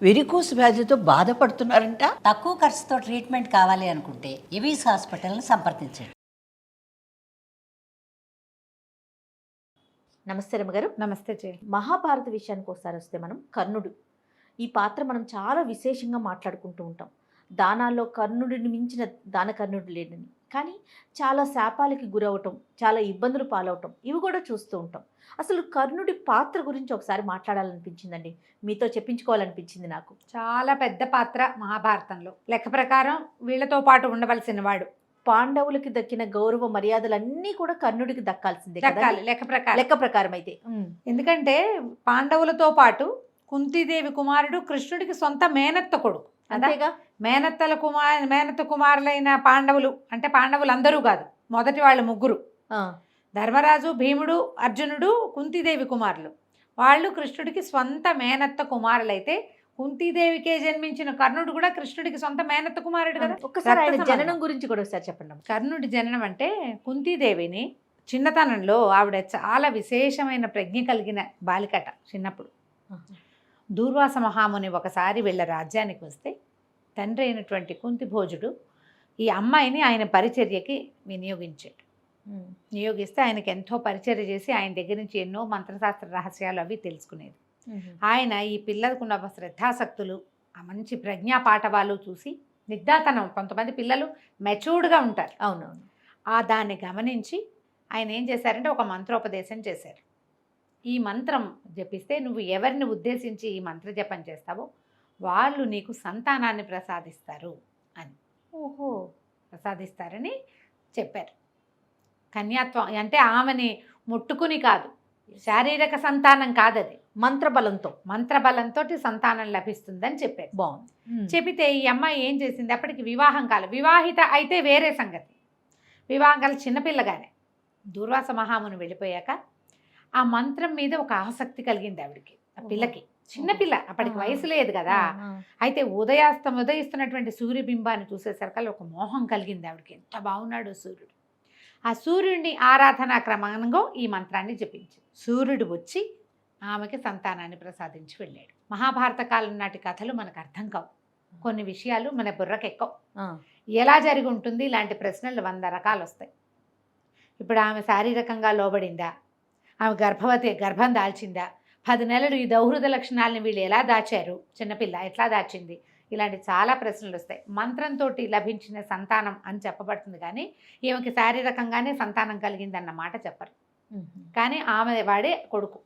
Varicose వ్యాధితో బాధపడుతున్నారంట. తక్కువ ఖర్చుతో ట్రీట్మెంట్ కావాలి అనుకుంటే ఎవిస్ హాస్పిటల్ని సంప్రదించండి. నమస్తే రమ్మగారు. నమస్తే జయ. మహాభారత విషయానికి ఒకసారి వస్తే మనం కర్ణుడు ఈ పాత్ర మనం చాలా విశేషంగా మాట్లాడుకుంటూ ఉంటాం. దానాల్లో కర్ణుడిని మించిన దానకర్ణుడు లేడని, కానీ చాలా శాపాలకి గురవటం, చాలా ఇబ్బందులు పాలవటం ఇవి కూడా చూస్తూ ఉంటాం. అసలు కర్ణుడి పాత్ర గురించి ఒకసారి మాట్లాడాలనిపించిందండి, మీతో చెప్పించుకోవాలనిపించింది నాకు. చాలా పెద్ద పాత్ర మహాభారతంలో. లెక్క ప్రకారం వీళ్ళతో పాటు ఉండవలసిన వాడు. పాండవులకి దక్కిన గౌరవ మర్యాదలన్నీ కూడా కర్ణుడికి దక్కాల్సిందే కదా? దక్కాలి లెక్క ప్రకారం అయితే. ఎందుకంటే పాండవులతో పాటు కుంతీదేవి కుమారుడు కృష్ణుడికి సొంత మేనత్త కొడుకు. అంతేగా, మేనత్త కుమారులైన పాండవులు అంటే పాండవులు అందరూ కాదు, మొదటి వాళ్ళు ముగ్గురు, ధర్మరాజు, భీముడు, అర్జునుడు, కుంతీదేవి కుమారులు. వాళ్ళు కృష్ణుడికి స్వంత మేనత్త కుమారులైతే కుంతీదేవికే జన్మించిన కర్ణుడు కూడా కృష్ణుడికి సొంత మేనత్త కుమారుడు కదా. ఒక్కసారి ఆయన జననం గురించి కూడా ఒకసారి చెప్పండి. కర్ణుడి జననం అంటే కుంతీదేవిని చిన్నతనంలో ఆవిడ చాలా విశేషమైన ప్రజ్ఞ కలిగిన బాలికట. చిన్నప్పుడు దూర్వాస మహాముని ఒకసారి వీళ్ళ రాజ్యానికి వస్తే తండ్రి అయినటువంటి కుంతిభోజుడు ఈ అమ్మాయిని ఆయన పరిచర్యకి వినియోగించాడు. నియోగిస్తే ఆయనకి ఎంతో పరిచర్య చేసి ఆయన దగ్గర నుంచి ఎన్నో మంత్రశాస్త్ర రహస్యాలు అవి తెలుసుకునేది. ఆయన ఈ పిల్లలకున్న శ్రద్ధాసక్తులు, ఆ మంచి ప్రజ్ఞా పాఠవాలు చూసి నిద్దాతనం, కొంతమంది పిల్లలు మెచ్యూర్డ్గా ఉంటారు, అవునవును, ఆ దాన్ని గమనించి ఆయన ఏం చేశారంటే ఒక మంత్రోపదేశం చేశారు. ఈ మంత్రం జపిస్తే నువ్వు ఎవరిని ఉద్దేశించి ఈ మంత్ర జపం చేస్తావో వాళ్ళు నీకు సంతానాన్ని ప్రసాదిస్తారు అని. ఓహో, ప్రసాదిస్తారని చెప్పారు. కన్యాత్వం అంటే ఆమెని ముట్టుకుని కాదు, శారీరక సంతానం కాదది, మంత్రబలంతో సంతానం లభిస్తుందని చెప్పారు. బాగుంది. చెబితే ఈ అమ్మాయి ఏం చేసింది, అప్పటికి వివాహం కాలం, వివాహిత అయితే వేరే సంగతి, వివాహం కాలం చిన్నపిల్లగానే. దూర్వాస మహాముని వెళ్ళిపోయాక ఆ మంత్రం మీద ఒక ఆసక్తి కలిగింది ఆవిడికి, ఆ పిల్లకి. చిన్నపిల్ల, అప్పటికి వయసు లేదు కదా. అయితే ఉదయిస్తున్నటువంటి సూర్యబింబాన్ని చూసేసరికల్లా ఒక మోహం కలిగింది ఆవిడకి. ఎంత బాగున్నాడు సూర్యుడు. ఆ సూర్యుడిని ఆరాధనా క్రమంగా ఈ మంత్రాన్ని జపించి సూర్యుడు వచ్చి ఆమెకి సంతానాన్ని ప్రసాదించి వెళ్ళాడు. మహాభారత కాలం నాటి కథలు మనకు అర్థం కావు, కొన్ని విషయాలు మన బుర్రకెక్కవు. ఎలా జరిగి ఉంటుంది ఇలాంటి ప్రశ్నలు 100 రకాలు వస్తాయి. ఇప్పుడు ఆమె శారీరకంగా లోబడిందా, ఆమె గర్భం దాల్చిందా, 10 నెలలు ఈ దౌహృద లక్షణాలని వీళ్ళు ఎలా దాచారు, చిన్నపిల్ల ఎట్లా దాచింది, ఇలాంటి చాలా ప్రశ్నలు వస్తాయి. మంత్రంతో లభించిన సంతానం అని చెప్పబడుతుంది, కానీ ఈమెకి శారీరకంగానే సంతానం కలిగిందన్న మాట చెప్పరు. కానీ ఆమె వాడే కొడుకు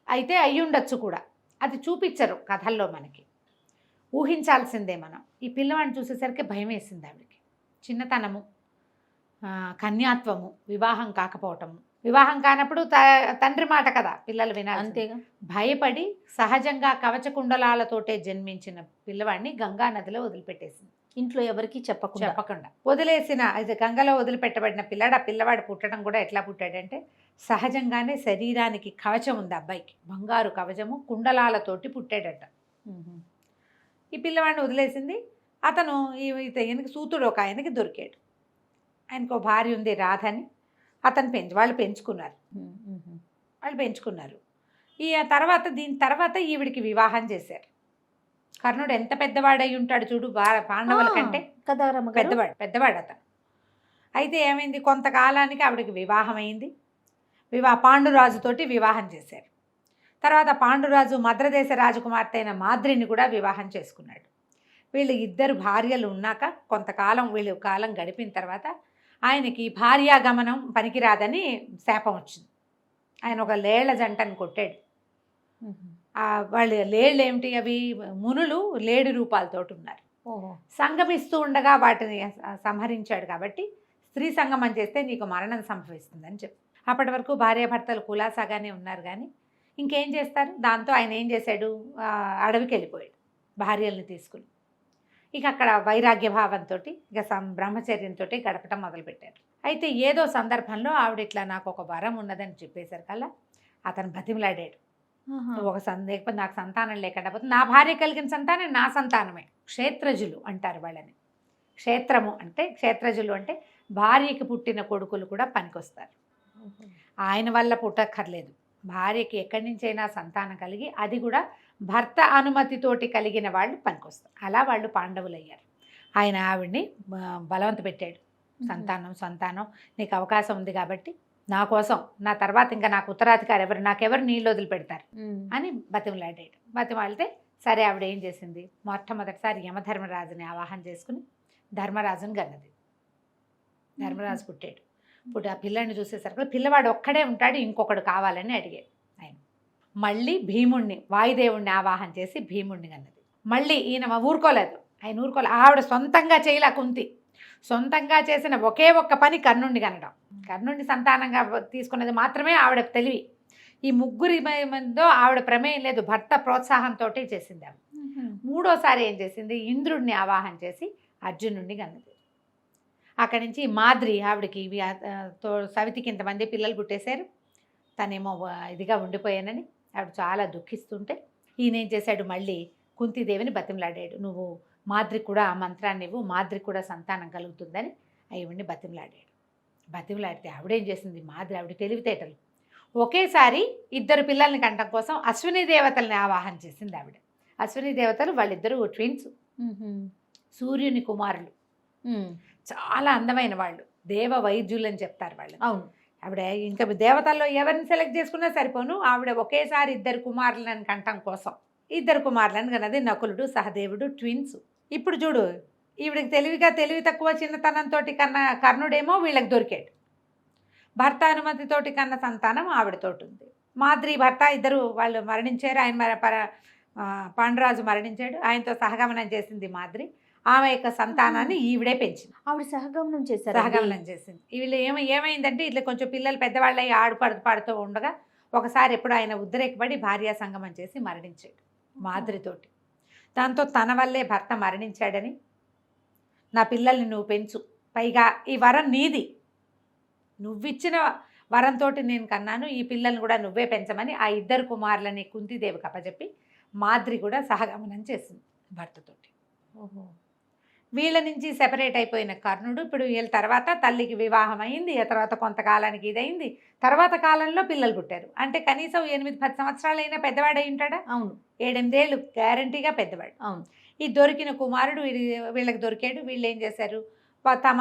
అయితే అయ్యుండొచ్చు కూడా, అది చూపించరు కథల్లో, మనకి ఊహించాల్సిందే మనం. ఈ పిల్లవాడిని చూసేసరికి భయం వేసింది ఆవిడకి. చిన్నతనము, కన్యాత్వము, వివాహం కాకపోవటము. వివాహం కానప్పుడు తండ్రి మాట కదా పిల్లలు వినాలి, అంతేగా. భయపడి సహజంగా కవచకుండలాలతోటే జన్మించిన పిల్లవాడిని గంగా నదిలో వదిలిపెట్టేసింది. ఇంట్లో ఎవరికి చెప్పకుండా వదిలేసిన, అది గంగలో వదిలిపెట్టబడిన పిల్లాడు. ఆ పిల్లవాడు పుట్టడం కూడా ఎట్లా పుట్టాడంటే సహజంగానే శరీరానికి కవచం ఉంది అబ్బాయికి, బంగారు కవచము కుండలాలతోటి పుట్టాడట. ఈ పిల్లవాడిని వదిలేసింది. అతను ఈయనకి సూతుడు ఒక ఆయనకి దొరికాడు. ఆయనకు భార్య ఉంది రాధని. వాళ్ళు పెంచుకున్నారు. దీని తర్వాత ఈవిడికి వివాహం చేశారు. కర్ణుడు ఎంత పెద్దవాడై ఉంటాడు చూడు, పాండవుల కంటే పెద్దవాడు అతను. అయితే ఏమైంది, కొంతకాలానికి ఆవిడకి వివాహం అయింది. పాండురాజుతోటి వివాహం చేశారు. తర్వాత పాండురాజు మద్రదేశ రాజకుమార్తె అయిన మాద్రిని కూడా వివాహం చేసుకున్నాడు. వీళ్ళు 2 భార్యలు ఉన్నాక కొంతకాలం వీళ్ళు కాలం గడిపిన తర్వాత ఆయనకి భార్యాగమనం పనికిరాదని శాపం వచ్చింది. ఆయన ఒక లేళ్ల జంటను కొట్టాడు. వాళ్ళు లేళ్ళు ఏమిటి, అవి మునులు లేడి రూపాలతో ఉన్నారు. సంగమిస్తూ ఉండగా వాటిని సంహరించాడు. కాబట్టి స్త్రీ సంగమం చేస్తే నీకు మరణం సంభవిస్తుందని చెప్పి అప్పటి వరకు భార్యాభర్తలు కులాసాగానే ఉన్నారు. కానీ ఇంకేం చేస్తారు, దాంతో ఆయన ఏం చేశాడు, అడవికి వెళ్ళిపోయాడు భార్యల్ని తీసుకుని. ఇక అక్కడ వైరాగ్య భావంతో ఇక బ్రహ్మచర్యంతో గడపటం మొదలుపెట్టారు. అయితే ఏదో సందర్భంలో ఆవిడ ఇట్లా నాకు ఒక వరం ఉన్నదని చెప్పేసరికల్లా అతను బతిమలాడాడు. ఒక నాకు సంతానం లేకుండా పోతుంది, నా భార్య కలిగిన సంతానం నా సంతానమే. క్షేత్రజులు అంటారు వాళ్ళని. క్షేత్రజులు అంటే భార్యకి పుట్టిన కొడుకులు కూడా పనికొస్తారు. ఆయన వల్ల పుట్టక్కర్లేదు, భార్యకి ఎక్కడి నుంచైనా సంతానం కలిగి అది కూడా భర్త అనుమతితోటి కలిగిన వాళ్ళు పనికొస్తారు. అలా వాళ్ళు పాండవులు అయ్యారు. ఆయన ఆవిడ్ని బలవంత పెట్టాడు. సంతానం నీకు అవకాశం ఉంది కాబట్టి నా కోసం, నా తర్వాత ఇంకా నాకు ఉత్తరాధికారి నాకెవరు నీళ్ళు వదిలిపెడతారు అని బతిమలాడాడు. బతిమాలితే సరే ఆవిడ ఏం చేసింది, మొట్టమొదటిసారి యమధర్మరాజుని ఆవాహన చేసుకుని ధర్మరాజుని గన్నది. ధర్మరాజు పుట్టాడు. ఇప్పుడు ఆ పిల్లాడిని చూసేసరికి పిల్లవాడు ఒక్కడే ఉంటాడు, ఇంకొకడు కావాలని అడిగాడు ఆయన. మళ్ళీ భీముణ్ణి, వాయుదేవుణ్ణి ఆవాహన చేసి భీముణ్ణి కన్నది. మళ్ళీ ఈయన ఊరుకోలేదు, ఆవిడ సొంతంగా చేయలే. కుంతి సొంతంగా చేసిన ఒకే ఒక్క పని కర్ణుడిని కనడం. కర్ణుడిని సంతానంగా తీసుకున్నది మాత్రమే ఆవిడ తెలివి. ఈ ముగ్గురి మందో ఆవిడ ప్రమేయం లేదు, భర్త ప్రోత్సాహంతో చేసింది ఆవిడ. మూడోసారి ఏం చేసింది, ఇంద్రుడిని ఆవాహన చేసి అర్జునుడిని కన్నది. అక్కడి నుంచి మాద్రి ఆవిడకి సవితికి ఇంతమంది పిల్లలు పుట్టేశారు, తనేమో ఇదిగా ఉండిపోయానని ఆవిడ చాలా దుఃఖిస్తుంటే ఈయన ఏం చేశాడు, మళ్ళీ కుంతీదేవిని బతిమలాడాడు. నువ్వు మాద్రికి కూడా ఆ మంత్రాన్ని ఇవ్వు, మాద్రికి కూడా సంతానం కలుగుతుందని ఆవిడ్ని బతిమలాడితే ఆవిడేం చేసింది, ఆవిడ తెలివితేటలు ఒకేసారి ఇద్దరు పిల్లల్ని కంటం కోసం అశ్విని దేవతల్ని ఆవాహన చేసింది ఆవిడ. అశ్విని దేవతలు వాళ్ళిద్దరూ ట్విన్స్, సూర్యుని కుమారులు, చాలా అందమైన వాళ్ళు, దేవ వైద్యులు అని చెప్తారు వాళ్ళు. అవును, ఆవిడ ఇంకా దేవతల్లో ఎవరిని సెలెక్ట్ చేసుకున్నా సరిపోను, ఆవిడ ఒకేసారి ఇద్దరు కుమారులను కంటం కోసం ఇద్దరు కుమారులను కన్నది, నకులుడు సహదేవుడు, ట్విన్స్. ఇప్పుడు చూడు, ఈవిడికి తెలివి తక్కువ చిన్నతనంతో కర్ణుడేమో వీళ్ళకి దొరికాడు. భర్త అనుమతితోటి కన్న సంతానం ఆవిడతోటి ఉంది. మాద్రి భర్త ఇద్దరు వాళ్ళు మరణించారు. ఆయన పాండురాజు మరణించాడు, ఆయనతో సహగమనం చేసింది మాద్రి. ఆమె యొక్క సంతానాన్ని ఈవిడే పెంచింది. ఆవిడ సహగమనం చేసింది. వీళ్ళు ఏమైందంటే ఇట్లా కొంచెం పిల్లలు పెద్దవాళ్ళు అయ్యి పాడుతూ ఉండగా ఒకసారి ఎప్పుడు ఆయన ఉద్రేకపడి భార్యా సంగమం చేసి మరణించాడు మాద్రితోటి. దాంతో తన వల్లే భర్త మరణించాడని, నా పిల్లల్ని నువ్వు పెంచు, పైగా ఈ వరం నీది, నువ్విచ్చిన వరంతో నేను కన్నాను, ఈ పిల్లల్ని కూడా నువ్వే పెంచమని ఆ ఇద్దరు కుమారులని కుంతీదేవికి అప్పచెప్పి మాద్రి కూడా సహగమనం చేసింది భర్తతోటి. వీళ్ళ నుంచి సెపరేట్ అయిపోయిన కర్ణుడు ఇప్పుడు వీళ్ళ తర్వాత తల్లికి వివాహం అయింది, ఆ తర్వాత కొంతకాలానికి ఇదైంది, తర్వాత కాలంలో పిల్లలు పుట్టారు. అంటే కనీసం 8-10 సంవత్సరాలు అయినా పెద్దవాడు అయి ఉంటాడా? అవును, 7-8 ఏళ్ళు గ్యారంటీగా పెద్దవాడు. అవును. ఈ దొరికిన కుమారుడు వీళ్ళకి దొరికాడు. వీళ్ళు ఏం చేశారు, తమ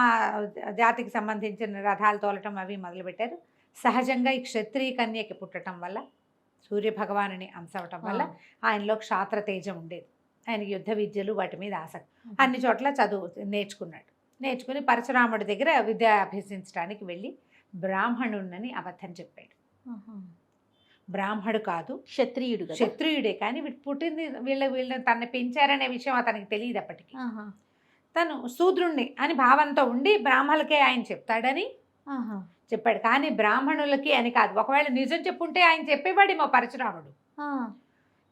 జాతికి సంబంధించిన రథాలు తోలటం అవి మొదలుపెట్టారు. సహజంగా ఈ క్షత్రియ కన్యకి పుట్టడం వల్ల, సూర్యభగవానుని అంశ అవటం వల్ల ఆయనలో క్షాత్ర తేజం ఉండేది. ఆయనకి యుద్ధ విద్యలు వాటి మీద ఆసక్తి. అన్ని చోట్ల నేర్చుకుని పరశురాముడి దగ్గర విద్య అభ్యసించడానికి వెళ్ళి బ్రాహ్మణుడిని అబద్ధం చెప్పాడు. బ్రాహ్మడు కాదు, క్షత్రియుడే. కానీ వీడు పుట్టింది వీళ్ళని తనని పెంచారనే విషయం అతనికి తెలియదు అప్పటికి. తను శూద్రుణ్ణి అని భావంతో ఉండి బ్రాహ్మణులకే ఆయన చెప్తాడని చెప్పాడు. కానీ బ్రాహ్మణులకి అని కాదు. ఒకవేళ నిజం చెప్పుంటే ఆయన చెప్పేవాడేమో పరశురాముడు.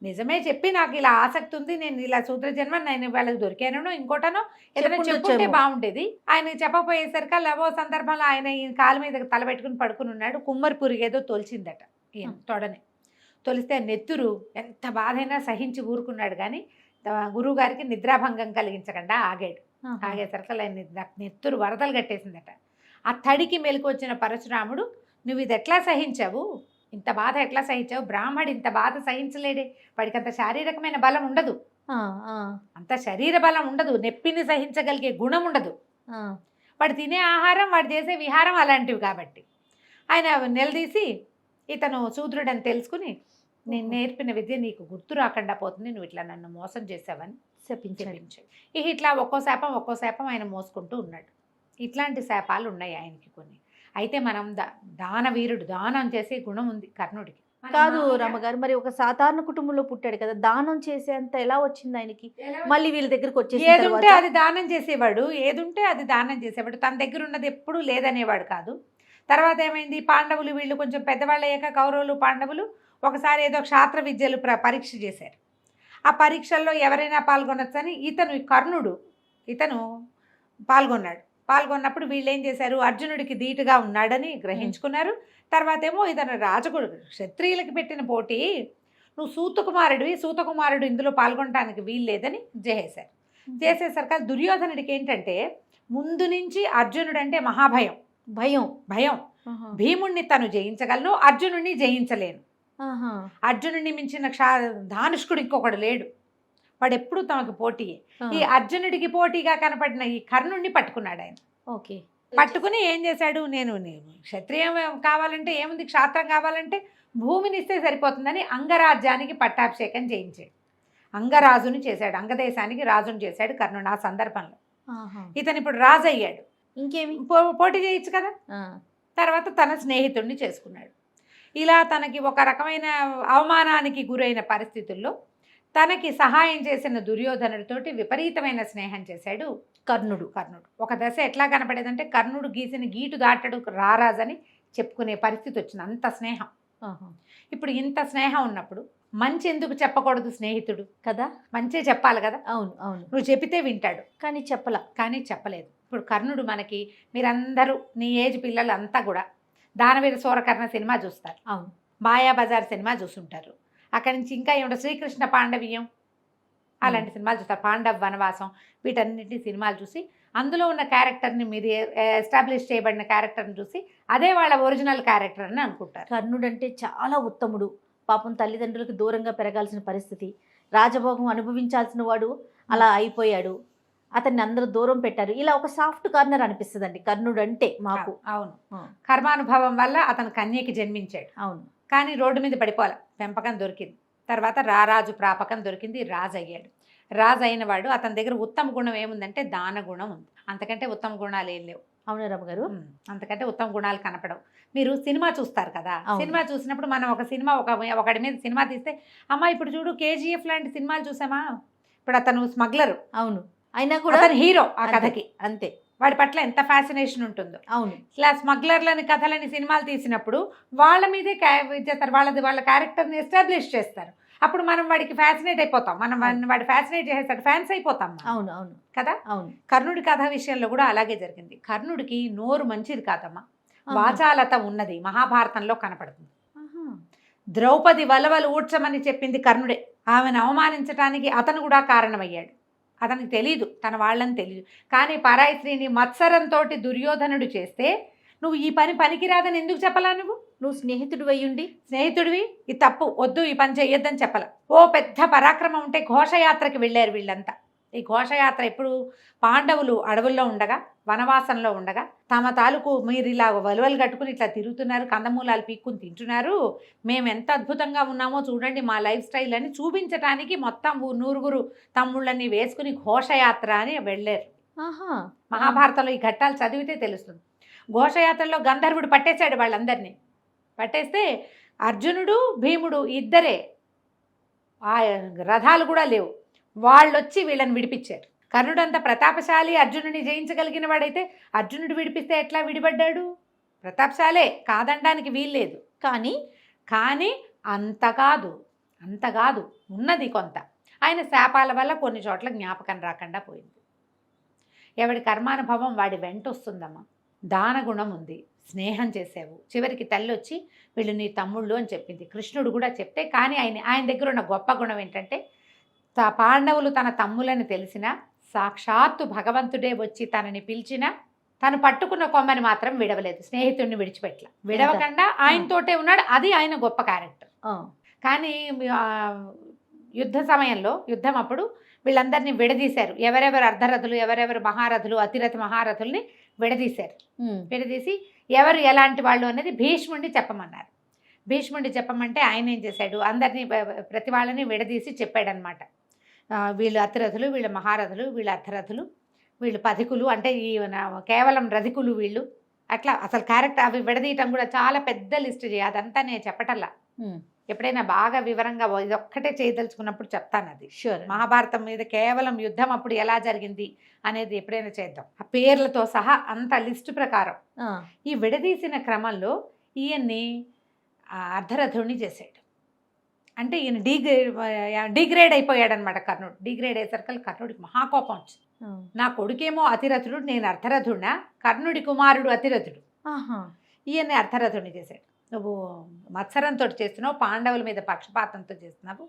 నిజమే చెప్పి నాకు ఇలా ఆసక్తి ఉంది, నేను ఇలా శూద్ర జన్మ, నేను వాళ్ళకి దొరికానో ఇంకోటనో ఏదైనా చెప్పుంటే బాగుండేది. ఆయన చెప్పపోయేసరికి లవో సందర్భంలో ఆయన ఈయన కాలు మీద తలబెట్టుకుని పడుకుని ఉన్నాడు. కుమ్మరి పురుగేదో తొలిచిందట ఈయన తొడని. తొలిస్తే నెత్తురు ఎంత బాధైనా సహించి ఊరుకున్నాడు. కానీ గురువు గారికి నిద్రాభంగం కలిగించకుండా ఆగేసరికి ఆయన నెత్తురు వరదలు కట్టేసిందట. ఆ తడికి మెలకు వచ్చిన పరశురాముడు, నువ్వు ఇది ఎట్లా సహించావు, ఇంత బాధ ఎట్లా సహించావు, బ్రాహ్మడు ఇంత బాధ సహించలేడే, వాడికి అంత శారీరకమైన బలం ఉండదు, అంత శరీర బలం ఉండదు, నొప్పిని సహించగలిగే గుణం ఉండదు, వాడు తినే ఆహారం వాడు చేసే విహారం అలాంటివి. కాబట్టి ఆయన నిలదీసి, ఇతను శూద్రుడని తెలుసుకుని, నేను నేర్పిన విద్య నీకు గుర్తు రాకుండా పోతుంది, నువ్వు ఇట్లా నన్ను మోసం చేసావని శపించాడు. ఇట్లా ఒక్కో శాపం ఆయన మోసుకుంటూ ఉన్నాడు. ఇట్లాంటి శాపాలు ఉన్నాయి ఆయనకి కొన్ని. అయితే మనం దానవీరుడు, దానం చేసే గుణం ఉంది కర్ణుడికి. కాదు రమ్మగారు, మరి ఒక సాధారణ కుటుంబంలో పుట్టాడు కదా, దానం చేసేంత ఎలా వచ్చింది ఆయనకి? మళ్ళీ వీళ్ళ దగ్గరకు వచ్చేసి ఏదుంటే అది దానం చేసేవాడు. తన దగ్గర ఉన్నది ఎప్పుడూ లేదనేవాడు కాదు. తర్వాత ఏమైంది, పాండవులు వీళ్ళు కొంచెం పెద్దవాళ్ళు అయ్యాక కౌరవులు పాండవులు ఒకసారి ఏదో క్షాత్ర విద్యలు పరీక్ష చేశారు. ఆ పరీక్షల్లో ఎవరైనా పాల్గొనొచ్చని కర్ణుడు పాల్గొన్నప్పుడు వీళ్ళు ఏం చేశారు, అర్జునుడికి ధీటుగా ఉన్నాడని గ్రహించుకున్నారు. తర్వాత ఏమో ఇతను రాజకుడు, క్షత్రియులకి పెట్టిన పోటీ, నువ్వు సూతకుమారుడు ఇందులో పాల్గొనడానికి వీలు లేదని చేసేసరికి దుర్యోధనుడికి ఏంటంటే ముందు నుంచి అర్జునుడు అంటే మహాభయం, భయం. భీముణ్ణి తను జయించగలను, అర్జునుడిని జయించలేను. ఆహా. అర్జునుడిని మించిన ధానుష్కుడు ఇంకొకడు లేడు, వాడు ఎప్పుడు తమకు పోటీయే. ఈ అర్జునుడికి పోటీగా కనపడిన ఈ కర్ణుడిని పట్టుకున్నాడు ఆయన. ఓకే. పట్టుకుని ఏం చేశాడు, నేను క్షత్రియం కావాలంటే ఏముంది, క్షాత్రం కావాలంటే భూమిని ఇస్తే సరిపోతుందని అంగరాజ్యానికి పట్టాభిషేకం చేయించాడు. అంగరాజుని చేశాడు, అంగదేశానికి రాజుని చేశాడు కర్ణుడు. ఆ సందర్భంలో ఇతను ఇప్పుడు రాజు అయ్యాడు. ఇంకేమి పోటీ చేయొచ్చు కదా. తర్వాత తన స్నేహితుడిని చేసుకున్నాడు. ఇలా తనకి ఒక రకమైన అవమానానికి గురైన పరిస్థితుల్లో తనకి సహాయం చేసిన దుర్యోధనుడితోటి విపరీతమైన స్నేహం చేశాడు కర్ణుడు. ఒక దశ ఎట్లా కనపడేదంటే కర్ణుడు గీసిన గీటు దాటడు రారాజని చెప్పుకునే పరిస్థితి వచ్చింది, అంత స్నేహం. ఇప్పుడు ఇంత స్నేహం ఉన్నప్పుడు మంచి ఎందుకు చెప్పకూడదు స్నేహితుడు కదా, మంచి చెప్పాలి కదా. అవును అవును, నువ్వు చెబితే వింటాడు, కానీ చెప్పలేదు. ఇప్పుడు కర్ణుడు మనకి, మీరందరూ నీ ఏజ్ పిల్లలు అంతా కూడా దానవీర సూరకర్ణ సినిమా చూస్తారు, అవును, మాయాబజార్ సినిమా చూసుంటారు, అక్కడి నుంచి ఇంకా ఏమిటో శ్రీకృష్ణ పాండవీయం అలాంటి సినిమాలు చూస్తారు, పాండవ వనవాసం, వీటన్నిటి సినిమాలు చూసి అందులో ఉన్న క్యారెక్టర్ని, మీరు ఎస్టాబ్లిష్ చేయబడిన క్యారెక్టర్ని చూసి అదే వాళ్ళ ఒరిజినల్ క్యారెక్టర్ అని అనుకుంటారు. కర్ణుడు అంటే చాలా ఉత్తముడు, పాపం తల్లిదండ్రులకు దూరంగా పెరగాల్సిన పరిస్థితి, రాజభోగం అనుభవించాల్సిన వాడు అలా అయిపోయాడు, అతన్ని అందరూ దూరం పెట్టారు. ఇలా ఒక సాఫ్ట్ కార్నర్ అనిపిస్తుందండి కర్ణుడు అంటే మాకు. అవును, కర్మానుభవం వల్ల అతను కన్యకి జన్మించాడు. అవును, కానీ రోడ్డు మీద పడిపోలే, పెంపకం దొరికింది. తర్వాత రారాజు ప్రాపకం దొరికింది, రాజు అయ్యాడు. రాజు అయిన వాడు, అతని దగ్గర ఉత్తమ గుణం ఏముందంటే దాన గుణం ఉంది. అంతకంటే ఉత్తమ గుణాలు ఏం లేవు. అవును రమ్మ గారు, అంతకంటే ఉత్తమ గుణాలు కనపడవు. మీరు సినిమా చూస్తారు కదా, సినిమా చూసినప్పుడు మనం ఒక సినిమా ఒకటి మీద సినిమా తీస్తే, అమ్మ ఇప్పుడు చూడు కేజీఎఫ్ లాంటి సినిమాలు చూసామా, ఇప్పుడు అతను స్మగ్లరు, అవును, అయినా కూడా అతను హీరో ఆ కథకి, అంతే, వాడి పట్ల ఎంత ఫ్యాసినేషన్ ఉంటుందో. అవును, ఇట్లా స్మగ్లర్లని కథలని సినిమాలు తీసినప్పుడు వాళ్ళ మీదే చేస్తారు, వాళ్ళ క్యారెక్టర్ని ఎస్టాబ్లిష్ చేస్తారు. అప్పుడు మనం వాడికి ఫ్యాసినేట్ అయిపోతాం, మనం వాడు ఫ్యాసినేట్ చేసేస్తాడు, ఫ్యాన్స్ అయిపోతాం. అవును అవును కదా. అవును, కర్ణుడి కథ విషయంలో కూడా అలాగే జరిగింది. కర్ణుడికి నోరు మంచిది కాదమ్మా, వాచాలత ఉన్నది, మహాభారతంలో కనపడుతుంది. ద్రౌపది వలవలు ఊడ్చమని చెప్పింది కర్ణుడే, ఆమెను అవమానించడానికి అతను కూడా కారణమయ్యాడు. అతనికి తెలీదు, తన వాళ్ళని తెలీదు, కానీ పరాయి స్త్రీని మత్సరంతో దుర్యోధనుడు చేస్తే నువ్వు ఈ పనికిరాదని ఎందుకు చెప్పలా? నువ్వు స్నేహితుడివి ఇది తప్పు, వద్దు, ఈ పని చెయ్యొద్దని చెప్పలా. ఓ పెద్ద పరాక్రమం ఉంటే ఘోషయాత్రకి వెళ్ళారు వీళ్ళంతా. ఈ ఘోషయాత్ర ఎప్పుడు పాండవులు అడవుల్లో ఉండగా, వనవాసంలో ఉండగా, తమ తాలూకు మీరు ఇలా వలువలు కట్టుకుని ఇట్లా తిరుగుతున్నారు, కందమూలాలు పీక్కుని తింటున్నారు, మేము ఎంత అద్భుతంగా ఉన్నామో చూడండి మా లైఫ్ స్టైల్ అని చూపించడానికి మొత్తం 100 తమ్ముళ్ళని వేసుకుని ఘోషయాత్ర అని వెళ్ళారు. మహాభారతంలో ఈ ఘట్టాలు చదివితే తెలుస్తుంది. ఘోషయాత్రలో గంధర్వుడు పట్టేశాడు వాళ్ళందరినీ. పట్టేస్తే అర్జునుడు భీముడు ఇద్దరే, ఆ రథాలు కూడా లేవు, వాళ్ళొచ్చి వీళ్ళని విడిపించారు. కర్ణుడు అంత ప్రతాపశాలి, అర్జునుడిని జయించగలిగిన వాడైతే అర్జునుడు విడిపిస్తే ఎట్లా విడిపడ్డాడు? ప్రతాపశాలే, కాదనడానికి వీల్లేదు. కానీ అంత కాదు, ఉన్నది కొంత. ఆయన శాపాల వల్ల కొన్ని చోట్ల జ్ఞాపకం రాకుండా పోయింది. ఎవడి కర్మానుభవం వాడి వెంట వస్తుందమ్మా. దానగుణం ఉంది, స్నేహం చేసావు, చివరికి తల్లి వచ్చి వీళ్ళు నీ తమ్ముళ్ళు అని చెప్పింది. కృష్ణుడు కూడా చెప్తే, కానీ ఆయన దగ్గర ఉన్న గొప్ప గుణం ఏంటంటే, పాండవులు తన తమ్ములని తెలిసినా, సాక్షాత్తు భగవంతుడే వచ్చి తనని పిలిచినా తను పట్టుకున్న కొమ్మని మాత్రం విడవలేదు, స్నేహితుడిని విడిచిపెట్టల, విడవకుండా ఆయనతోటే ఉన్నాడు. అది ఆయన గొప్ప క్యారెక్టర్. కానీ యుద్ధ సమయంలో, యుద్ధం అప్పుడు వీళ్ళందరినీ విడదీశారు. ఎవరెవరు అర్ధరథులు, ఎవరెవరు మహారథులు, అతిరథ మహారథుల్ని విడదీశారు. విడదీసి ఎవరు ఎలాంటి వాళ్ళు అనేది భీష్ముడిని చెప్పమన్నారు. భీష్ముడిని చెప్పమంటే ఆయన ఏం చేశాడు, అందరినీ ప్రతి వాళ్ళని విడదీసి చెప్పాడనమాట. వీళ్ళు అతిరథులు, వీళ్ళు మహారథులు, వీళ్ళు అర్ధరథులు, వీళ్ళు పధికులు, అంటే ఈ కేవలం రధికులు వీళ్ళు, అట్లా అసలు క్యారెక్టర్ అవి విడదీయటం కూడా చాలా పెద్ద లిస్ట్ చేయాలి. అదంతా నేను చెప్పటల్లా, ఎప్పుడైనా బాగా వివరంగా ఇదొక్కటే చేయదలుచుకున్నప్పుడు చెప్తాను. అది మహాభారతం మీద కేవలం యుద్ధం అప్పుడు ఎలా జరిగింది అనేది ఎప్పుడైనా చేద్దాం, ఆ పేర్లతో సహా అంత లిస్టు ప్రకారం. ఈ విడదీసిన క్రమంలో ఈయన్ని అర్ధరథుడిని చేశాడు. అంటే ఈయన డిగ్రేడ్ అయిపోయాడు అనమాట కర్ణుడు. డిగ్రేడ్ అయ్యేసరికి కర్ణుడికి మహాకోపం వచ్చింది. నా కొడుకేమో అతిరథుడు, నేను అర్ధరథుడినా? కర్ణుడి కుమారుడు అతిరథుడు, ఈయన్ని అర్ధరథుడిని చేశాడు. నువ్వు మత్సరంతో చేస్తున్నావు, పాండవుల మీద పక్షపాతంతో చేస్తున్నావు,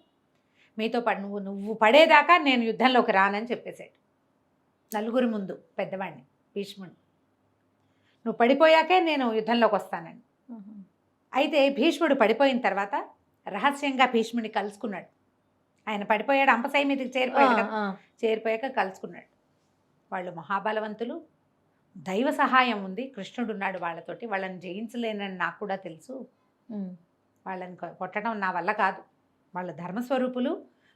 మీతో పాటు నువ్వు పడేదాకా నేను యుద్ధంలోకి రానని చెప్పేశాడు నలుగురి ముందు పెద్దవాడిని, భీష్ముడిని. నువ్వు పడిపోయాకే నేను యుద్ధంలోకి వస్తానని. అయితే భీష్ముడు పడిపోయిన తర్వాత రహస్యంగా భీష్ముడిని కలుసుకున్నాడు. ఆయన పడిపోయాడు, అంపశయ మీదకి చేరిపోయాడు కదా, చేరిపోయాక కలుసుకున్నాడు. వాళ్ళు మహాబలవంతులు, దైవ సహాయం ఉంది, కృష్ణుడు ఉన్నాడు వాళ్ళతోటి. వాళ్ళని జయించలేనని నాకు కూడా తెలుసు. వాళ్ళని కొట్టడం నా వల్ల కాదు. వాళ్ళ ధర్మస్వరూపులు,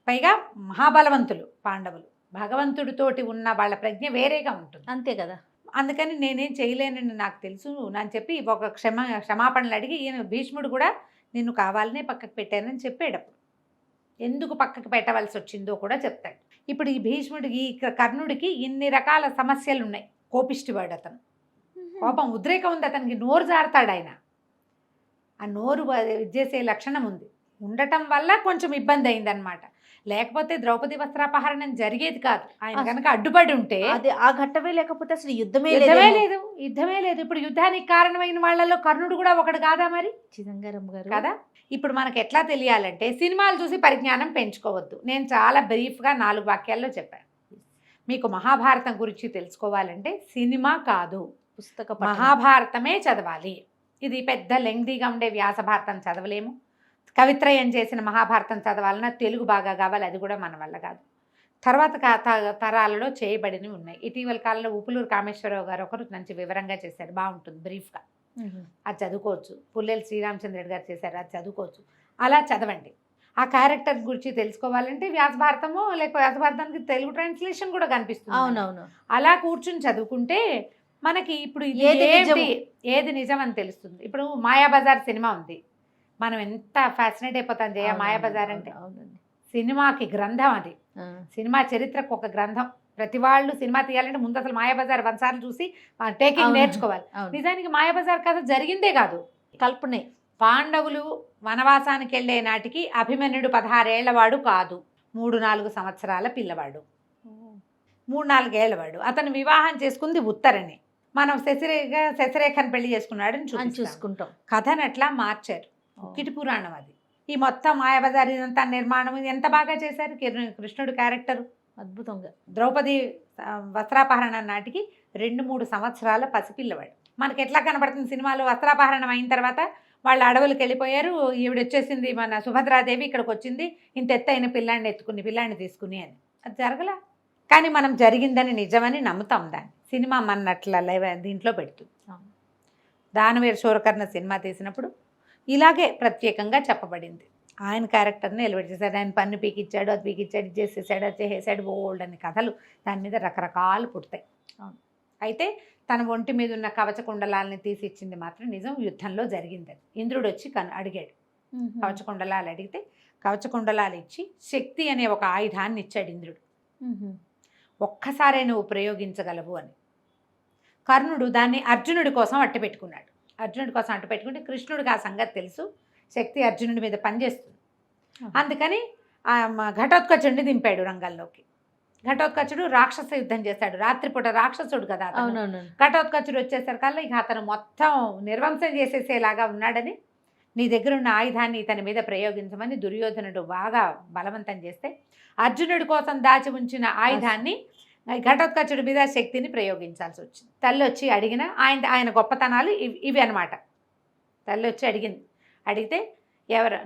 పైగా మహాబలవంతులు పాండవులు. భగవంతుడితోటి ఉన్న వాళ్ళ ప్రజ్ఞ వేరేగా ఉంటుంది. అంతే కదా. అందుకని నేనేం చేయలేనని నాకు తెలుసు అని చెప్పి ఒక క్షమాపణలు అడిగి ఈయన భీష్ముడు కూడా నిన్ను కావాలనే పక్కకు పెట్టానని చెప్పాడు. అప్పుడు ఎందుకు పక్కకు పెట్టవలసి వచ్చిందో కూడా చెప్తాడు. ఇప్పుడు ఈ భీష్ముడికి, ఈ కర్ణుడికి ఇన్ని రకాల సమస్యలు ఉన్నాయి. కోపిష్టివాడు అతను, కోపం ఉద్రేకం ఉంది అతనికి, నోరు జారుతాడు ఆయన. ఆ నోరు చేసే లక్షణం ఉంది, ఉండటం వల్ల కొంచెం ఇబ్బంది అయిందనమాట. లేకపోతే ద్రౌపది వస్త్రాపహరణం జరిగేది కాదు. ఆయన కనుక అడ్డుపడి ఉంటే, అదే ఆ ఘట్టమే లేకపోతే అసలు యుద్ధమే లేదు. ఇప్పుడు యుద్ధానికి కారణమైన వాళ్ళలో కర్ణుడు కూడా ఒకడు కాదా మరి? చిదంబరం గారు కదా. ఇప్పుడు మనకు ఎట్లా తెలియాలంటే, సినిమాలు చూసి పరిజ్ఞానం పెంచుకోవద్దు. నేను చాలా బ్రీఫ్గా 4 వాక్యాల్లో చెప్పాను. మీకు మహాభారతం గురించి తెలుసుకోవాలంటే సినిమా కాదు, పుస్తక మహాభారతమే చదవాలి. ఇది పెద్ద లెంగ్దీగా ఉండే వ్యాసభారతం చదవలేము. కవిత్రయం చేసిన మహాభారతం చదవాలన్నా తెలుగు బాగా కావాలి, అది కూడా మన వల్ల కాదు. తర్వాత తరాలలో చేయబడినవి ఉన్నాయి. ఇటీవల కాలంలో ఉపులూరు కామేశ్వరరావు గారు ఒకరు మంచి వివరంగా చేశారు, బాగుంటుంది బ్రీఫ్గా. అది చదువుకోవచ్చు. పుల్లెల శ్రీరామచంద్రుడు గారు చేశారు, అది చదువుకోవచ్చు. అలా చదవండి. ఆ క్యారెక్టర్ గురించి తెలుసుకోవాలంటే వ్యాసభారతము, లేకపోతే వ్యాసభారతానికి తెలుగు ట్రాన్స్లేషన్ కూడా కనిపిస్తుంది. అవునవును. అలా కూర్చుని చదువుకుంటే మనకి ఇప్పుడు ఏది నిజం అని తెలుస్తుంది. ఇప్పుడు మాయాబజార్ సినిమా ఉంది, మనం ఎంత ఫ్యాసినేట్ అయిపోతాం జయ. మాయాబజార్ అంటే సినిమాకి గ్రంథం, అది సినిమా చరిత్రకు ఒక గ్రంథం. ప్రతి వాళ్ళు సినిమా తీయాలంటే ముందు అసలు మాయాబజార్ 100 సార్లు చూసి టేకింగ్ నేర్చుకోవాలి. నిజానికి మాయాబజార్ కథ జరిగిందే కాదు, కల్పనే. పాండవులు వనవాసానికి వెళ్ళే నాటికి అభిమన్యుడు 16 ఏళ్లవాడు కాదు, 3-4 సంవత్సరాల పిల్లవాడు, 3-4 ఏళ్లవాడు. అతను వివాహం చేసుకుంది ఉత్తరని. మనం శశిరేఖను పెళ్లి చేసుకున్నాడని చూసుకుంటాం. కథను అట్లా మార్చారు. కిటి పురాణం అది. ఈ మొత్తం మాయాబజార్ ఇదంతా నిర్మాణం ఎంత బాగా చేశారు. కృష్ణుడు క్యారెక్టర్ అద్భుతంగా. ద్రౌపది వస్త్రాపహరణం నాటికి 2-3 సంవత్సరాల పసిపిల్లవాడు. మనకి ఎట్లా కనబడుతుంది సినిమాలో, వస్త్రాపహరణం అయిన తర్వాత వాళ్ళు అడవులకు వెళ్ళిపోయారు, ఈవిడ వచ్చేసింది మన సుభద్రాదేవి ఇక్కడికి వచ్చింది, ఇంత ఎత్తైన పిల్లాన్ని తీసుకుని అని. అది జరగలా. కానీ మనం జరిగిందని నిజమని నమ్ముతాం. దాన్ని సినిమా మన్నట్ల దీంట్లో పెడుతుంది. దానవీర శూరకర్ణ సినిమా తీసినప్పుడు ఇలాగే ప్రత్యేకంగా చెప్పబడింది. ఆయన క్యారెక్టర్ని ఎలివేట్ చేశాడు. ఆయన పన్ను పీకిచ్చాడు, అది పీకిచ్చాడు, ఇది చేసేసాడు, అది చేసేసాడు, ఓల్డ్ అని కథలు దాని మీద రకరకాలు పుడతాయి. అయితే తన ఒంటి మీద ఉన్న కవచ కుండలాలని తీసి ఇచ్చింది మాత్రం నిజం, యుద్ధంలో జరిగింది. అది ఇంద్రుడు వచ్చి అడిగాడు, కవచ కుండలాలు అడిగితే కవచ కుండలాలు ఇచ్చి శక్తి అనే ఒక ఆయుధాన్ని ఇచ్చాడు ఇంద్రుడు. ఒక్కసారే నువ్వు ప్రయోగించగలవు అని. కర్ణుడు దాన్ని అర్జునుడి కోసం అట్టపెట్టుకున్నాడు. అర్జునుడి కోసం అట్టపెట్టుకుంటే కృష్ణుడికి ఆ సంగతి తెలుసు, శక్తి అర్జునుడి మీద పనిచేస్తుంది. అందుకని ఘటోత్కచుడిని దింపాడు రంగంలోకి. ఘటోత్కచుడు రాక్షస యుద్ధం చేశాడు. రాత్రిపూట రాక్షసుడు కదా అతను. ఘటోత్కచుడు వచ్చేసరికల్లా ఇక అతను మొత్తం నిర్వంశం చేసేసేలాగా ఉన్నాడని, నీ దగ్గర ఉన్న ఆయుధాన్ని ఇతని మీద ప్రయోగించమని దుర్యోధనుడు బాగా బలవంతం చేస్తే అర్జునుడి కోసం దాచి ఉంచిన ఆయుధాన్ని ఘటోత్కచుడి మీద శక్తిని ప్రయోగించాల్సి వచ్చింది. తల్లి వచ్చి అడిగిన ఆయన గొప్పతనాలు ఇవి అనమాట. తల్లి వచ్చి అడిగితే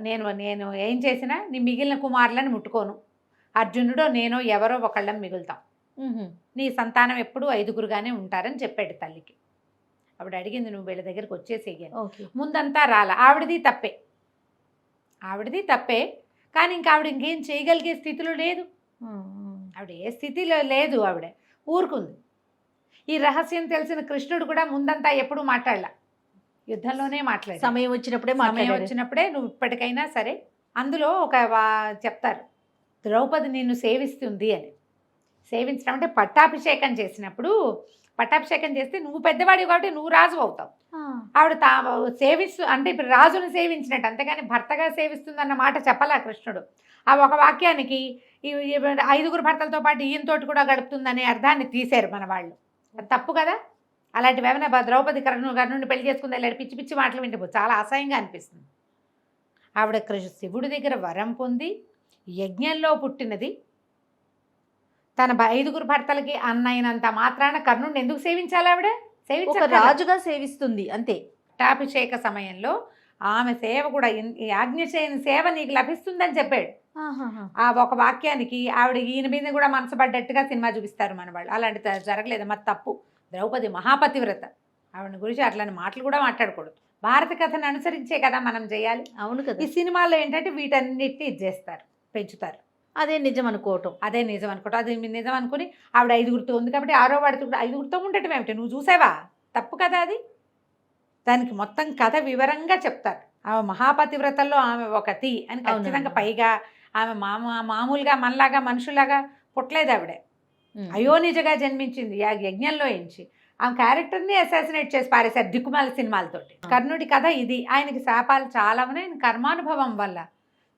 నేను ఏం చేసినా నీ మిగిలిన కుమారులను ముట్టుకోను, అర్జునుడో నేనో ఎవరో ఒకళ్ళని మిగులుతాం, నీ సంతానం ఎప్పుడూ 5గురుగానే ఉంటారని చెప్పాడు తల్లికి. ఆవిడ అడిగింది, నువ్వు వీళ్ళ దగ్గరికి వచ్చేసేయను. ముందంతా రాలా. ఆవిడది తప్పే కానీ ఇంకా ఆవిడ ఇంకేం చేయగలిగే స్థితిలో లేదు. ఆవిడ ఏ స్థితిలో లేదు, ఆవిడ ఊరుకుంది. ఈ రహస్యం తెలిసిన కృష్ణుడు కూడా ముందంతా ఎప్పుడూ మాట్లాడలా, యుద్ధంలోనే మాట్లాడాడు. సమయం వచ్చినప్పుడే నువ్వు ఇప్పటికైనా సరే. అందులో ఒక చెప్తారు, ద్రౌపది నిన్ను సేవిస్తుంది అని. సేవించడం అంటే పట్టాభిషేకం చేసినప్పుడు, పట్టాభిషేకం చేస్తే నువ్వు పెద్దవాడివి కాబట్టి నువ్వు రాజు అవుతావు. ఆవిడ సేవిస్తూ అంటే ఇప్పుడు రాజును సేవించినట్టు, అంతేగాని భర్తగా సేవిస్తుందన్న మాట చెప్పలా కృష్ణుడు. ఆ ఒక వాక్యానికి 5గురు భర్తలతో పాటు ఈయనతోటి కూడా గడుపుతుందనే అర్థాన్ని తీశారు మన వాళ్ళు. అది తప్పు కదా. అలాంటివి ఏమైనా ద్రౌపది కర్ణుడిని పెళ్లి చేసుకుంది వెళ్ళాడు, పిచ్చి పిచ్చి మాటలు వింటే చాలా అసహ్యంగా అనిపిస్తుంది. ఆవిడ శివుడి దగ్గర వరం పొంది యజ్ఞంలో పుట్టినది. తన 5గురు భర్తలకి అన్నైనంత మాత్రాన కర్ణుడిని ఎందుకు సేవించాలి? ఆవిడ రాజుగా సేవిస్తుంది అంతే. పట్టాభిషేక సమయంలో ఆమె సేవ కూడా ఈ ఆజ్ఞశయని సేవ నీకు లభిస్తుందని చెప్పాడు. ఆ ఒక వాక్యానికి ఆవిడ ఈయన మీద కూడా మనసు పడ్డట్టుగా సినిమా చూపిస్తారు మన వాళ్ళు. అలాంటి జరగలేదు. మరి తప్పు. ద్రౌపది మహాపతివ్రత, ఆవిడ గురించి అట్లాంటి మాటలు కూడా మాట్లాడకూడదు. భారత కథను అనుసరించే కదా మనం చేయాలి. అవును కదా. ఈ సినిమాల్లో ఏంటంటే వీటన్నిటిని ఇది చేస్తారు, పెంచుతారు. అదే నిజం అనుకోవటం. అది నిజం అనుకుని ఆవిడ 5గురితో ఉంది కాబట్టి 6వ వాడితో కూడా 5గురితో ఉండటం ఏమిటి? నువ్వు చూసావా? తప్పు కదా అది. దానికి మొత్తం కథ వివరంగా చెప్తారు. ఆమె మహాపతివ్రతల్లో ఆమె ఒకటి అని ఖచ్చితంగా. పైగా ఆమె మామూలుగా మనలాగా మనుషులాగా పుట్టలేదు. ఆవిడే అయోనిజగా జన్మించింది యజ్ఞంలో ఎంచి. ఆమె క్యారెక్టర్ని అసాసినేట్ చేసి పారేశారు దిక్కుమాల సినిమాలతోటి. కర్ణుడి కథ ఇది. ఆయనకి శాపాలు చాలా ఉన్నాయి. ఆయన కర్మానుభవం వల్ల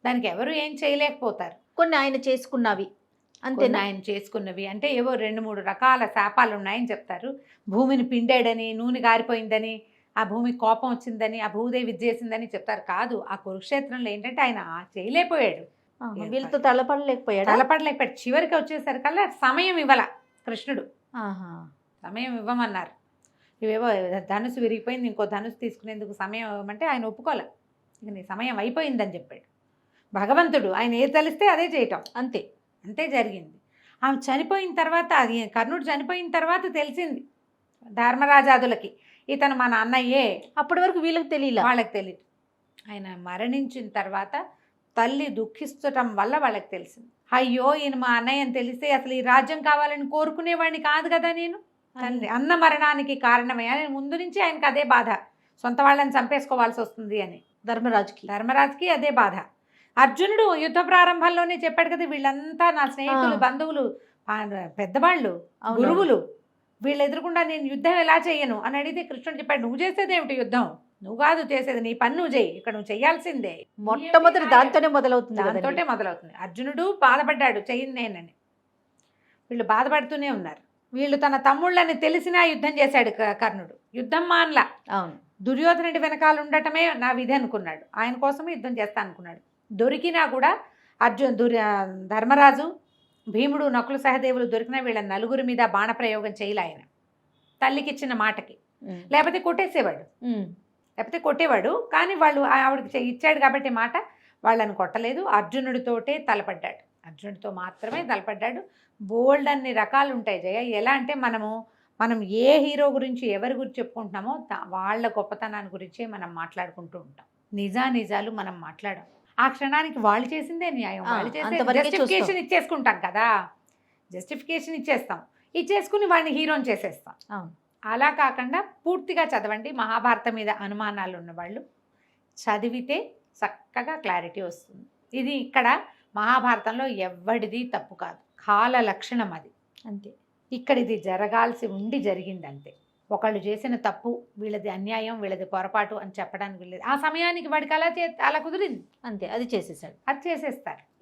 దానికి ఎవరు ఏం చేయలేకపోతారు. కొన్ని ఆయన చేసుకున్నవి అంతే. ఆయన చేసుకున్నవి అంటే ఏవో 2-3 రకాల శాపాలు ఉన్నాయని చెప్తారు. భూమిని పిండాడని, నూనె గారిపోయిందని, ఆ భూమికి కోపం వచ్చిందని, ఆ భూదేవి చేసిందని చెప్తారు. కాదు, ఆ కురుక్షేత్రంలో ఏంటంటే ఆయన చేయలేకపోయాడు. వీళ్ళతో తలపడలేకపోయాడు. చివరికి వచ్చేసరికల్లా సమయం ఇవ్వాల కృష్ణుడు. సమయం ఇవ్వమన్నారు. ఇవేవో ధనుసు విరిగిపోయింది, ఇంకో ధనుసు తీసుకునేందుకు సమయం ఇవ్వమంటే ఆయన ఒప్పుకోలే. ఇక నీ సమయం అయిపోయిందని చెప్పాడు భగవంతుడు. ఆయన ఏది తలిస్తే అదే చేయటం. అంతే జరిగింది. ఆమె చనిపోయిన తర్వాత, కర్ణుడు చనిపోయిన తర్వాత తెలిసింది ధర్మరాజాదులకి ఇతను మన అన్నయ్యే. అప్పటి వరకు వీళ్ళకి తెలియదు, వాళ్ళకి తెలియదు. ఆయన మరణించిన తర్వాత తల్లి దుఃఖిస్తటం వల్ల వాళ్ళకి తెలిసింది. అయ్యో ఈయన మా అన్నయ్య అని తెలిస్తే అసలు ఈ రాజ్యం కావాలని కోరుకునేవాడిని కాదు కదా నేను. తల్లి అన్న మరణానికి కారణమే అని ముందు నుంచి ఆయనకి అదే బాధ. సొంత వాళ్ళని చంపేసుకోవాల్సి వస్తుంది అని ధర్మరాజుకి అదే బాధ. అర్జునుడు యుద్ధ ప్రారంభంలోనే చెప్పాడు కదా, వీళ్ళంతా నా స్నేహితులు, బంధువులు, పెద్దవాళ్ళు, గురువులు, వీళ్ళు ఎదురుకుండా నేను యుద్ధం ఎలా చేయను అని అడిగితే కృష్ణుడు చెప్పాడు, నువ్వు చేసేదేమిటి యుద్ధం? నువ్వు కాదు చేసేది, నీ పని నువ్వు చేయి, ఇక్కడ నువ్వు చేయాల్సిందే. మొట్టమొదటి దాంతోనే మొదలవుతుంది. అర్జునుడు బాధపడ్డాడు, చెయ్యింది నేనని. వీళ్ళు బాధపడుతూనే ఉన్నారు. వీళ్ళు తన తమ్ముళ్ళని తెలిసినా యుద్ధం చేశాడు కర్ణుడు. యుద్ధం మాన్లా. దుర్యోధనుడి వెనకాల ఉండటమే నా విధి అనుకున్నాడు. ఆయన కోసమే యుద్ధం చేస్తా అనుకున్నాడు. దొరికినా కూడా ధర్మరాజు, భీముడు, నకుల సహదేవులు దొరికినా వీళ్ళ నలుగురి మీద బాణప్రయోగం చేయలే ఆయన, తల్లికి ఇచ్చిన మాటకి. లేకపోతే కొట్టేవాడు. కానీ వాళ్ళు ఆవిడకి ఇచ్చాడు కాబట్టి మాట, వాళ్ళని కొట్టలేదు. అర్జునుడితోటే తలపడ్డాడు. అర్జునుడితో మాత్రమే తలపడ్డాడు. బోల్డ్ అన్ని రకాలు ఉంటాయి జయ. ఎలా అంటే మనం ఏ హీరో గురించి ఎవరి గురించి చెప్పుకుంటున్నామో వాళ్ళ గొప్పతనాన్ని గురించే మనం మాట్లాడుకుంటూ ఉంటాం. నిజాలు మనం మాట్లాడాం. ఆ క్షణానికి వాళ్ళు చేసిందే న్యాయం. వాళ్ళు చేసే జస్టిఫికేషన్ ఇచ్చేసుకుంటాం కదా, జస్టిఫికేషన్ ఇచ్చేసుకుని వాడిని హీరోని చేసేస్తాం. అలా కాకుండా పూర్తిగా చదవండి. మహాభారతం మీద అనుమానాలు ఉన్నవాళ్ళు చదివితే చక్కగా క్లారిటీ వస్తుంది. ఇది ఇక్కడ మహాభారతంలో ఎవడిది తప్పు కాదు, కాల లక్షణం అది అంతే. ఇక్కడ ఇది జరగాల్సి ఉండి జరిగింది అంతే. ఒకళ్ళు చేసిన తప్పు, వీళ్ళది అన్యాయం, వీళ్ళది పొరపాటు అని చెప్పడానికి వీళ్ళది. ఆ సమయానికి వాడికి అలా కుదిరింది అంతే, అది చేసేస్తారు.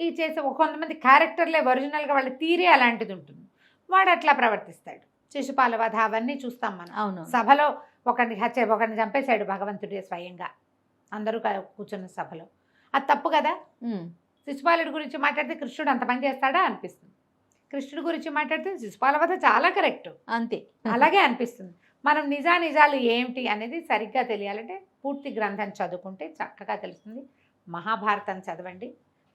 ఇది చేసే కొంతమంది క్యారెక్టర్లే ఒరిజినల్గా వాళ్ళ తీరే అలాంటిది ఉంటుంది, వాడు అట్లా ప్రవర్తిస్తాడు. శిశుపాల వధ అవన్నీ చూస్తాం మనం. సభలో ఒకరిని చంపేశాడు భగవంతుడే స్వయంగా, అందరూ కూర్చున్న సభలో. అది తప్పు కదా. శిశుపాలుడి గురించి మాట్లాడితే కృష్ణుడు అంత పని చేస్తాడా అనిపిస్తుంది. కృష్ణుడి గురించి మాట్లాడితే శిశుపాల వధ చాలా కరెక్ట్ అంతే, అలాగే అనిపిస్తుంది. మనం నిజాలు ఏమిటి అనేది సరిగ్గా తెలియాలంటే పూర్తి గ్రంథం చదువుకుంటే చక్కగా తెలుస్తుంది. మహాభారతం చదవండి,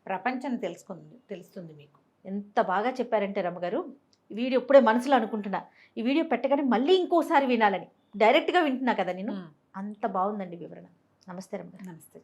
ప్రపంచం తెలుస్తుంది మీకు. ఎంత బాగా చెప్పారంటే రమ్మగారు. ఈ వీడియో ఇప్పుడే మనసులో అనుకుంటున్నా, ఈ వీడియో పెట్టగానే మళ్ళీ ఇంకోసారి వినాలని. డైరెక్ట్గా వింటున్నా కదా నేను. అంత బాగుందండి వివరణ. నమస్తే రమ్మగారు. నమస్తే.